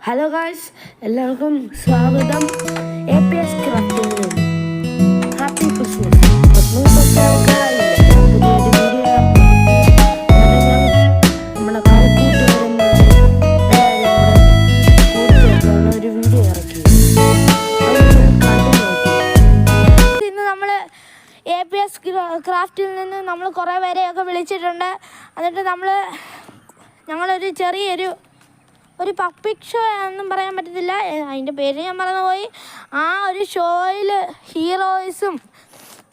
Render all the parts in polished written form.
Hello guys, എല്ലാവർക്കും സ്വാഗതം. APS ക്രാഫ്റ്റിൽ ഹാപ്പി ക്രിസ്മസ്. നമ്മുടെ ഒരു വീഡിയോ ഇറക്കി. ഇന്ന് നമ്മൾ APS ക്രാഫ്റ്റിൽ നിന്ന് നമ്മൾ കുറേ പേരെയൊക്കെ വിളിച്ചിട്ടുണ്ട്. എന്നിട്ട് ഞങ്ങളൊരു ചെറിയൊരു പബ്ലിക് ഷോ ആണെന്നും പറയാൻ പറ്റത്തില്ല, അതിൻ്റെ പേര് ഞാൻ മറന്നുപോയി. ആ ഒരു ഷോയിൽ ഹീറോയിസും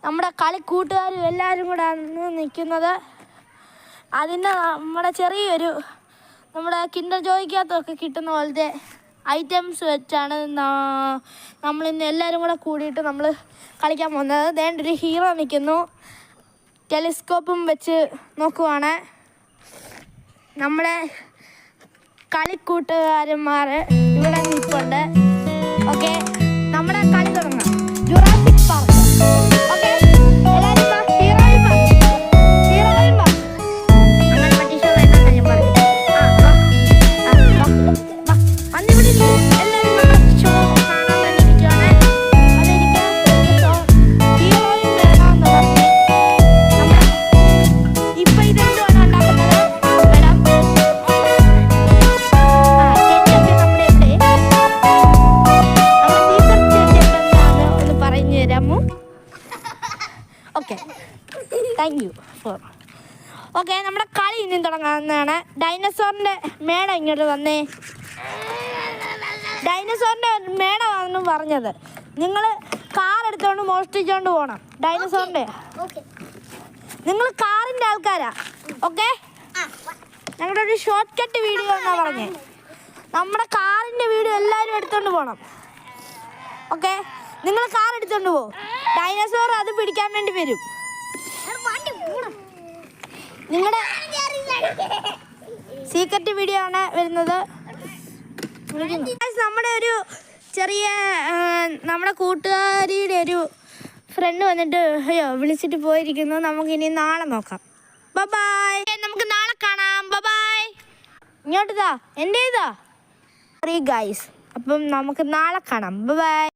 നമ്മുടെ കളിക്കൂട്ടുകാരും എല്ലാവരും കൂടെ ആണ് നിൽക്കുന്നത്. അതിന് നമ്മുടെ കിൻഡർ ജോയ്ക്കകത്തൊക്കെ കിട്ടുന്ന പോലത്തെ ഐറ്റംസ് വെച്ചാണ് നമ്മളിന്ന് എല്ലാവരും കൂടെ കൂടിയിട്ട് നമ്മൾ കളിക്കാൻ പോകുന്നത്. ദേണ്ട ഒരു ഹീറോ നിൽക്കുന്നു, ടെലിസ്കോപ്പും വെച്ച് നോക്കുവാണ്. നമ്മുടെ കളിക്കൂട്ടുകാരന്മാർ ഇവിടെ നിൽപ്പുണ്ട്. ഓക്കെ, നമ്മുടെ കളി തുടങ്ങാം. Jurassic park. ഓക്കെ, എല്ലാവരും അങ്ങനെ പറ്റിഷോ വേണമെന്ന് ഞാൻ പറഞ്ഞു. അന്നിവിടെ എല്ലാവരും ഷോ കാണാൻ വേണ്ടിയിട്ടാണ്. അതെനിക്ക് ഹീറോയും വേണമെന്ന് പറഞ്ഞു. ഇപ്പം ഇതെന്തുവാണ് ഉണ്ടാക്കുന്നത്? Okay, thank you for. Okay, നമ്മുടെ കളി ഇനി തുടങ്ങാവുന്നതാണ്. ഡൈനസോറിൻ്റെ മേട ഇങ്ങോട്ട് വന്നേ. ഡൈനസോറിൻ്റെ മേടമാണെന്ന് പറഞ്ഞത്. നിങ്ങൾ കാർ എടുത്തോണ്ട് മോഷ്ടിച്ചോണ്ട് പോകണം. ഡൈനസോറിൻ്റെ നിങ്ങൾ കാറിൻ്റെ ആൾക്കാരാ. ഓക്കെ, ഞങ്ങളുടെ ഒരു ഷോർട്ട് കട്ട് വീഡിയോ എന്നാണ് പറഞ്ഞത്. നമ്മുടെ കാറിൻ്റെ വീഡിയോ എല്ലാവരും എടുത്തോണ്ട് പോകണം. ഓക്കെ, നിങ്ങൾ കാർ എടുത്തോണ്ട് പോകും. ഡൈനസോർ അത് പിടിക്കാൻ വേണ്ടി വരും. നിങ്ങളുടെ സീക്രട്ട് വീഡിയോ ആണ് വരുന്നത്. നമ്മുടെ ഒരു ചെറിയ നമ്മുടെ കൂട്ടുകാരിയുടെ ഒരു ഫ്രണ്ട് വന്നിട്ട് വിളിച്ചിട്ട് പോയിരിക്കുന്നു. നമുക്കിനി നാളെ നോക്കാം. ബൈ, നമുക്ക് നാളെ കാണാം. ബൈ. ഇങ്ങോട്ട് എൻ്റെ ഇതാ ഗൈസ്. അപ്പം നമുക്ക് നാളെ കാണാം. ബൈ.